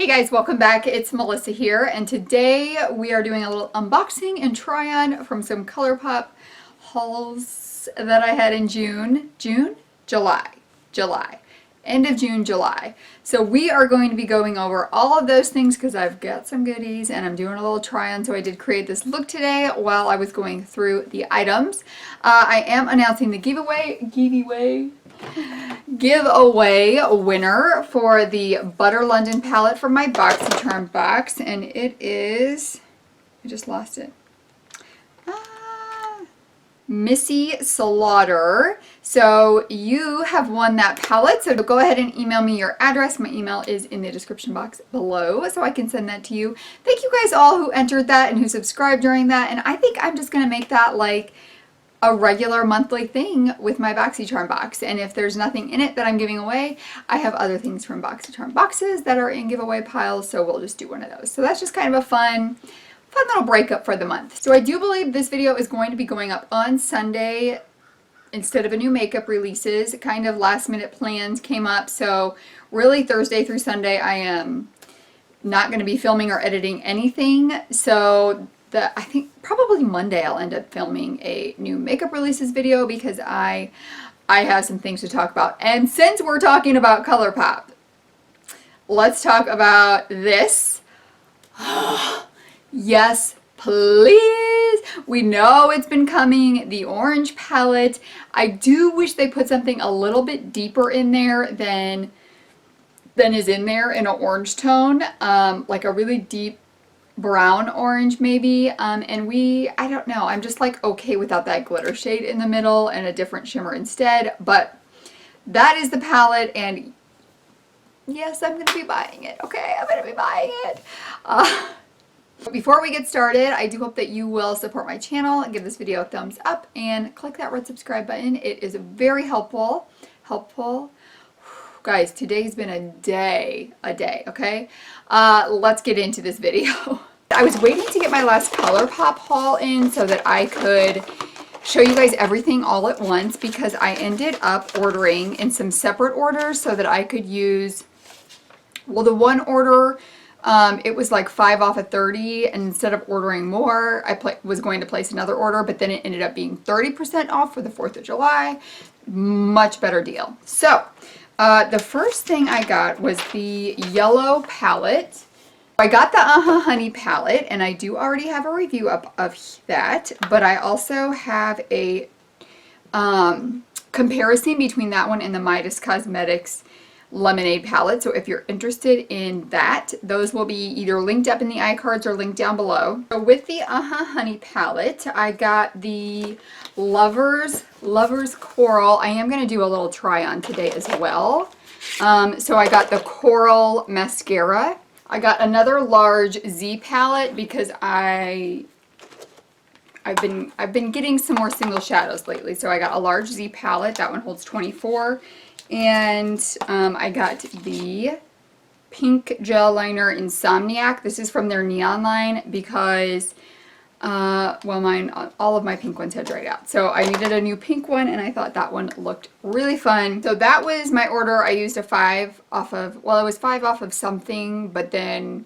Hey guys, welcome back. It's Melissa here, and today we are doing a little unboxing and try-on from some Colourpop hauls that I had in July. End of June, July. So we are going to be going over all of those things because I've got some goodies and I'm doing a little try-on. So I did create this look today while I was going through the items. I am announcing the giveaway winner for the Butter London palette from my BoxyCharm box, and it is, I just lost it, Missy Slaughter. So you have won that palette, so go ahead and email me your address. My email is in the description box below, so I can send that to you. Thank you guys all who entered that and who subscribed during that, and I think I'm just going to make that like a regular monthly thing with my BoxyCharm box. And if there's nothing in it that I'm giving away, I have other things from BoxyCharm boxes that are in giveaway piles, so we'll just do one of those. So that's just kind of a fun little breakup for the month. So I do believe this video is going to be going up on Sunday instead of a new makeup releases. Kind of last minute plans came up, so really Thursday through Sunday I am not going to be filming or editing anything. So I think probably Monday I'll end up filming a new makeup releases video because I have some things to talk about. And since we're talking about Colourpop, let's talk about this. Yes, please. We know it's been coming, the orange palette. I do wish they put something a little bit deeper in there than is in there in an orange tone, like a really deep brown orange maybe, and I don't know, I'm just like okay without that glitter shade in the middle and a different shimmer instead. But that is the palette, and yes, I'm gonna be buying it. Okay, I'm gonna be buying it. Before we get started, I do hope that you will support my channel and give this video a thumbs up and click that red subscribe button. It is very helpful. Guys, today's been a day, okay? Let's get into this video. I was waiting to get my last Colourpop haul in so that I could show you guys everything all at once, because I ended up ordering in some separate orders so that I could use, well, the one order, it was like 5 off of 30, and instead of ordering more, I was going to place another order, but then it ended up being 30% off for the 4th of July. Much better deal. So, the first thing I got was the yellow palette. I got the Honey palette, and I do already have a review up of that, but I also have a comparison between that one and the Midas Cosmetics Lemonade palette. So if you're interested in that, those will be either linked up in the iCards or linked down below. So with the Honey palette, I got the Lovers Coral. I am going to do a little try on today as well. So I got the Coral mascara. I got another large Z palette because I've been getting some more single shadows lately. So I got a large Z palette. That one holds 24. And I got the pink gel liner Insomniac. This is from their neon line because, well, all of my pink ones had dried out. So I needed a new pink one, and I thought that one looked really fun. So that was my order. I used a 5 off of, well, it was 5 off of something, but then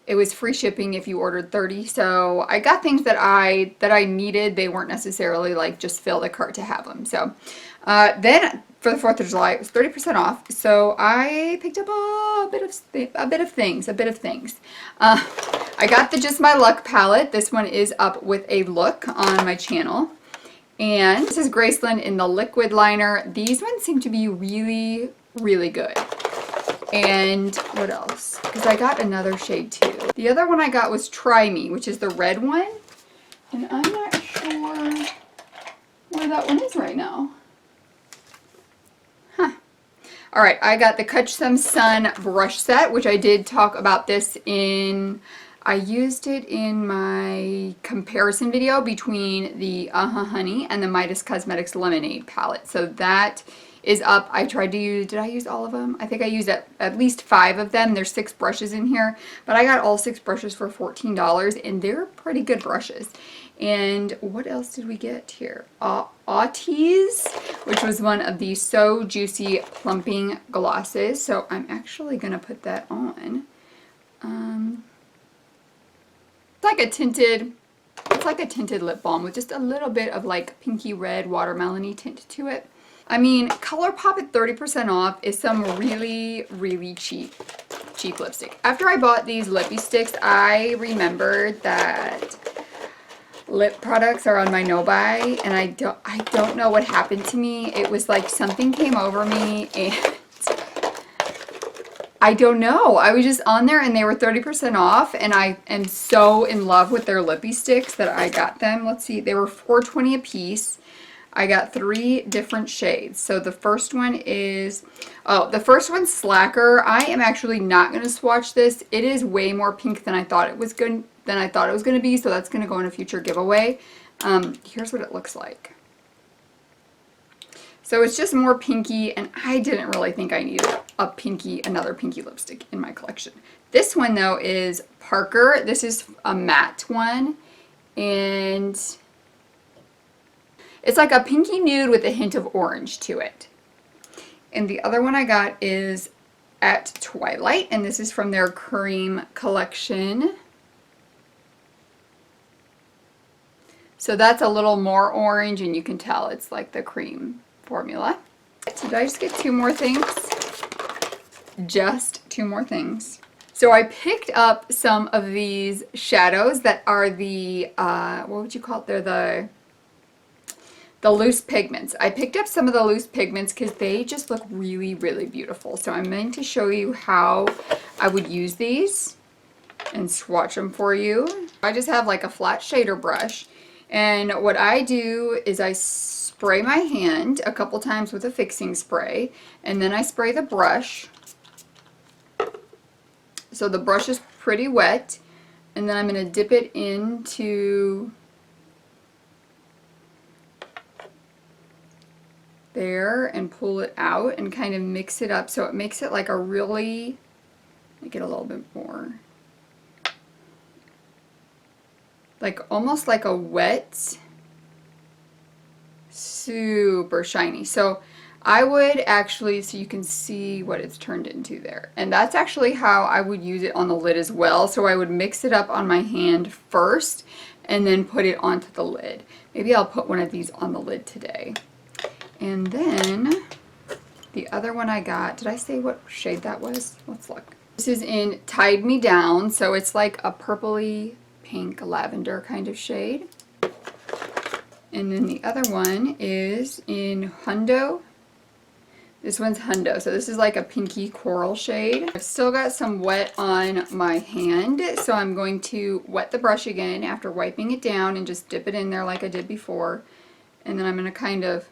it was free shipping if you ordered 30. So I got things that I needed. They weren't necessarily like just fill the cart to have them. So then for the 4th of July, it was 30% off. So I picked up a bit of things. I got the Just My Luck palette. This one is up with a look on my channel. And this is Graceland in the liquid liner. These ones seem to be really, really good. And what else? Because I got another shade too. The other one I got was Try Me, which is the red one. And I'm not sure where that one is right now. Alright, I got the Catch Some Sun brush set, which I did talk about this in, I used it in my comparison video between the Honey and the Midas Cosmetics Lemonade palette. So that is up. I tried to use, did I use all of them? I think I used at least 5 of them. There's 6 brushes in here, but I got all 6 brushes for $14, and they're pretty good brushes. And what else did we get here? Ebates, which was one of the So Juicy Plumping glosses. So I'm actually going to put that on like a tinted, it's like a tinted lip balm with just a little bit of like pinky red watermelon-y tint to it. I mean, Colourpop at 30% off is some really, really cheap lipstick. After I bought these lippy sticks, I remembered that lip products are on my no-buy, and I don't know what happened to me. It was like something came over me, and I don't know. I was just on there and they were 30% off, and I am so in love with their lippy sticks that I got them. Let's see, they were $4.20 a piece. I got 3 different shades. So the first one is, the first one's Slacker. I am actually not going to swatch this. It is way more pink than I thought it was going to be, so that's going to go in a future giveaway. Here's what it looks like. So it's just more pinky, and I didn't really think I needed another pinky lipstick in my collection. This one though is Parker. This is a matte one, and it's like a pinky nude with a hint of orange to it. And the other one I got is at Twilight, and this is from their cream collection. So that's a little more orange, and you can tell it's like the cream formula. So did I just get 2 more things? Just 2 more things. So I picked up some of these shadows that are the, what would you call it? They're the loose pigments. I picked up some of the loose pigments because they just look really, really beautiful. So I'm going to show you how I would use these and swatch them for you. I just have like a flat shader brush, and what I do is I spray my hand a couple times with a fixing spray, and then I spray the brush. So the brush is pretty wet, and then I'm going to dip it into there and pull it out and kind of mix it up so it makes it like a really, make it a little bit more, like almost like a wet, super shiny. So I would actually, so you can see what it's turned into there. And that's actually how I would use it on the lid as well. So I would mix it up on my hand first and then put it onto the lid. Maybe I'll put one of these on the lid today. And then the other one I got, did I say what shade that was? Let's look. This is in Tied Me Down, so it's like a purpley pink lavender kind of shade. And then the other one is in Hundo. This one's Hundo, so this is like a pinky coral shade. I've still got some wet on my hand, so I'm going to wet the brush again after wiping it down and just dip it in there like I did before. And then I'm going to kind of,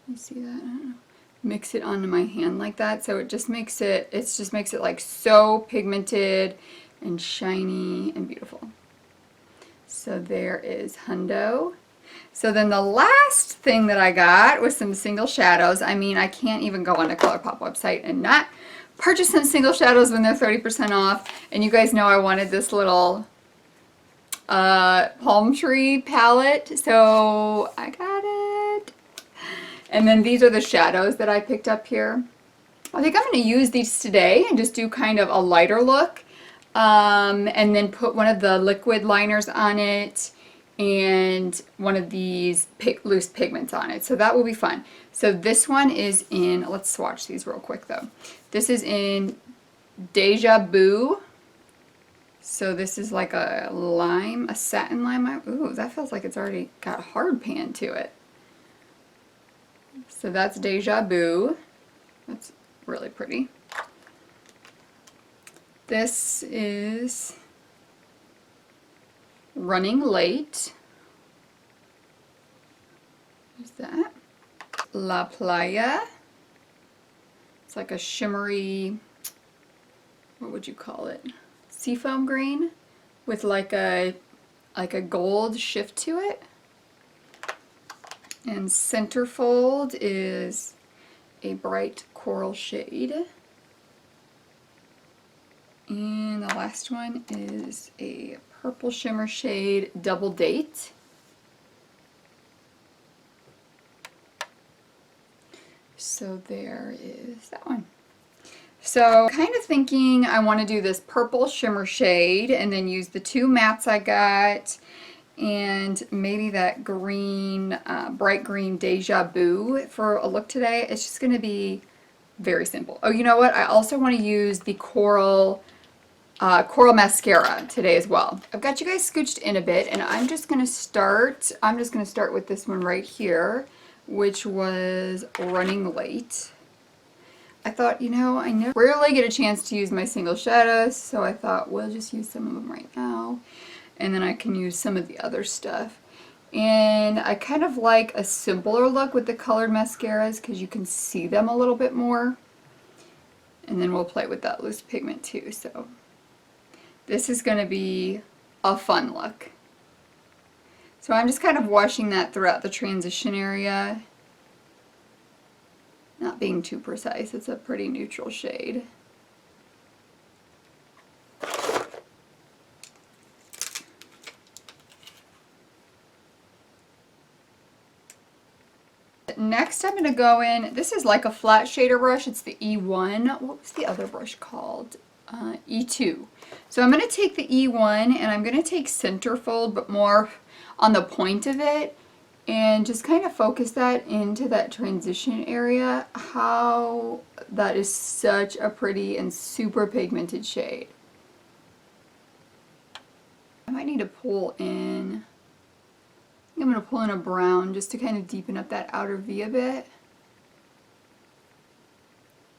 you see that? I don't know. Mix it onto my hand like that, so it just makes it, like so pigmented and shiny and beautiful. So there is Hundo. So then the last thing that I got was some single shadows. I mean, I can't even go on a Colourpop website and not purchase some single shadows when they're 30% off. And you guys know I wanted this little palm tree palette, so I got it. And then these are the shadows that I picked up here. I think I'm going to use these today and just do kind of a lighter look, and then put one of the liquid liners on it and one of these loose pigments on it. So that will be fun. So this one is in, let's swatch these real quick though. This is in Deja Vu. So this is like a lime, a satin lime. Ooh, that feels like it's already got hard pan to it. So that's Deja Vu. That's really pretty. This is Running Late. What's that? La Playa. It's like a shimmery, what would you call it? Seafoam green with like a gold shift to it. And Centerfold is a bright coral shade. And the last one is a purple shimmer shade, Double Date. So there is that one. So kind of thinking I want to do this purple shimmer shade and then use the two mattes I got and maybe that green, bright green Deja Vu for a look today. It's just going to be very simple. Oh, you know what? I also want to use the Coral mascara today as well. I've got you guys scooched in a bit, and I'm just going to start with this one right here, which was Running Late. I thought, you know, I never rarely get a chance to use my single shadows, so I thought we'll just use some of them right now, and then I can use some of the other stuff. And I kind of like a simpler look with the colored mascaras because you can see them a little bit more. And then we'll play with that loose pigment too, so this is going to be a fun look. So I'm just kind of washing that throughout the transition area. Not being too precise, it's a pretty neutral shade. Next I'm going to go in, this is like a flat shader brush, it's the E1. What was the other brush called? E2. So I'm going to take the E1 and I'm going to take Centerfold, but more on the point of it, and just kind of focus that into that transition area. How that is such a pretty and super pigmented shade. I might need to pull in, I'm going to pull in a brown just to kind of deepen up that outer V a bit.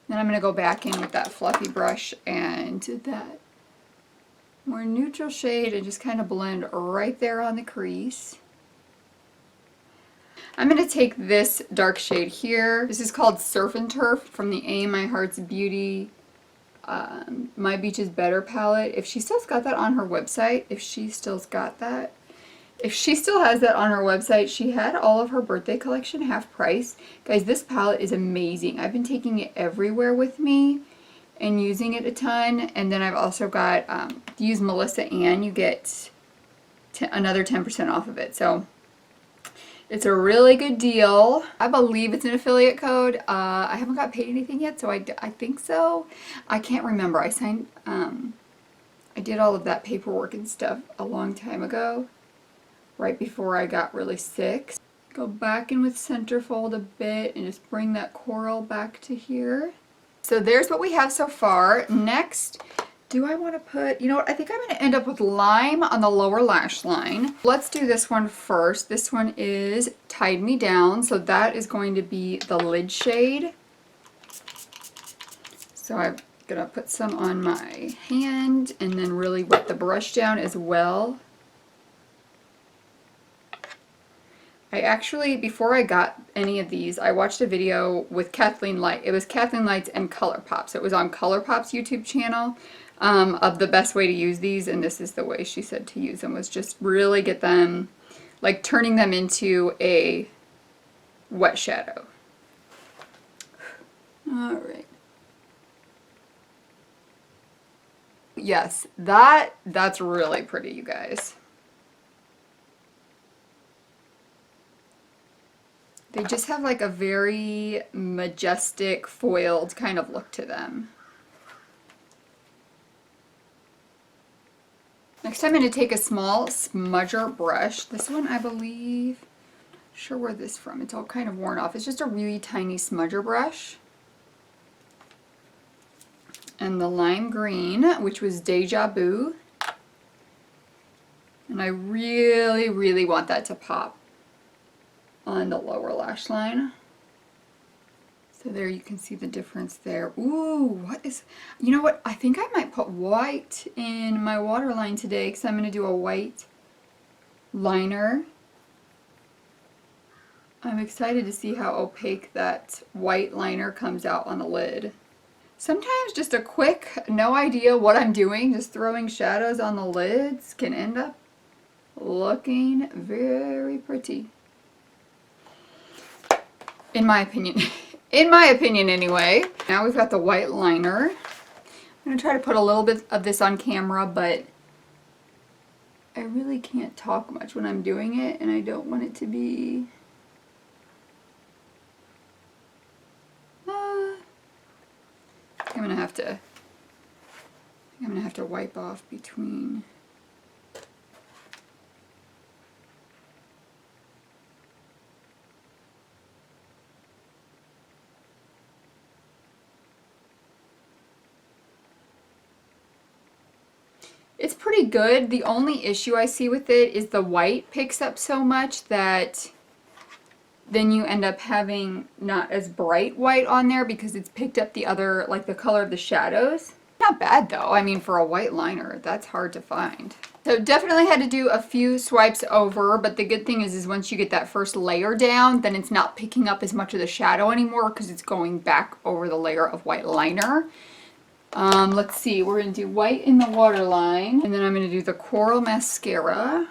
Then I'm going to go back in with that fluffy brush and that more neutral shade and just kind of blend right there on the crease. I'm going to take this dark shade here. This is called Surf and Turf from the Aim My Heart's Beauty My Beach is Better palette. If she still's got that on her website, if she still has that on her website, she had all of her birthday collection half price. Guys, this palette is amazing. I've been taking it everywhere with me and using it a ton. And then I've also got, if you use Melissa Ann, you get another 10% off of it. So it's a really good deal. I believe it's an affiliate code. I haven't got paid anything yet, so I think so. I can't remember. I signed, I did all of that paperwork and stuff a long time ago, right before I got really sick. Go back in with Centerfold a bit and just bring that coral back to here. So there's what we have so far. Next, do I want to put, you know what, I think I'm going to end up with lime on the lower lash line. Let's do this one first. This one is Tied Me Down, so that is going to be the lid shade. So I'm going to put some on my hand and then really wet the brush down as well. I actually, before I got any of these, I watched a video with Kathleen Light. It was Kathleen Light's and Colourpop. So it was on Colourpop's YouTube channel of the best way to use these. And this is the way she said to use them, was just really get them, like turning them into a wet shadow. All right. Yes, that's really pretty, you guys. They just have like a very majestic, foiled kind of look to them. Next I'm going to take a small smudger brush. This one I believe, not sure where this is from. It's all kind of worn off. It's just a really tiny smudger brush. And the lime green, which was Deja Vu. And I really, really want that to pop on the lower lash line. So there you can see the difference there. Ooh, what is, you know what, I think I might put white in my waterline today because I'm going to do a white liner. I'm excited to see how opaque that white liner comes out on the lid. Sometimes just a quick, no idea what I'm doing, just throwing shadows on the lids can end up looking very pretty. In my opinion. In my opinion anyway. Now we've got the white liner. I'm going to try to put a little bit of this on camera, but I really can't talk much when I'm doing it, and I don't want it to be... I'm going to have have to wipe off between. It's pretty good. The only issue I see with it is the white picks up so much that then you end up having not as bright white on there because it's picked up the other, like the color of the shadows. Not bad though. I mean, for a white liner, that's hard to find. So definitely had to do a few swipes over, but the good thing is once you get that first layer down, then it's not picking up as much of the shadow anymore because it's going back over the layer of white liner. Let's see, we're going to do white in the waterline, and then I'm going to do the coral mascara.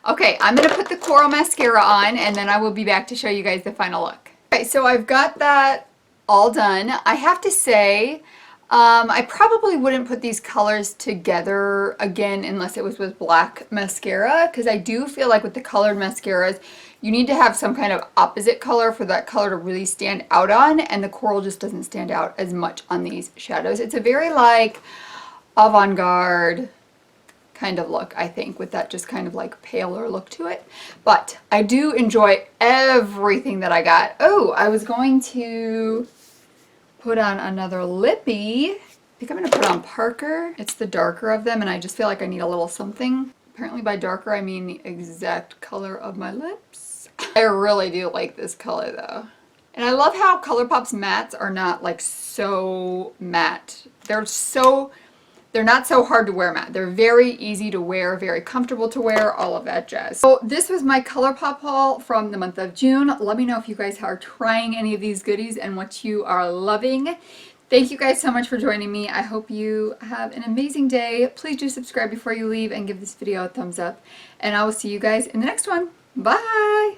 Okay, I'm going to put the coral mascara on, and then I will be back to show you guys the final look. Okay, so I've got that all done. I have to say, I probably wouldn't put these colors together again unless it was with black mascara, because I do feel like with the colored mascaras, you need to have some kind of opposite color for that color to really stand out on, and the coral just doesn't stand out as much on these shadows. It's a very like avant-garde kind of look, I think, with that just kind of like paler look to it. But I do enjoy everything that I got. Oh, I was going to put on another lippy. I think I'm going to put on Parker. It's the darker of them, and I just feel like I need a little something. Apparently by darker, I mean the exact color of my lips. I really do like this color though. And I love how Colourpop's mattes are not like so matte. They're not so hard to wear matte. They're very easy to wear, very comfortable to wear, all of that jazz. So this was my Colourpop haul from the month of June. Let me know if you guys are trying any of these goodies and what you are loving. Thank you guys so much for joining me. I hope you have an amazing day. Please do subscribe before you leave and give this video a thumbs up. And I will see you guys in the next one. Bye!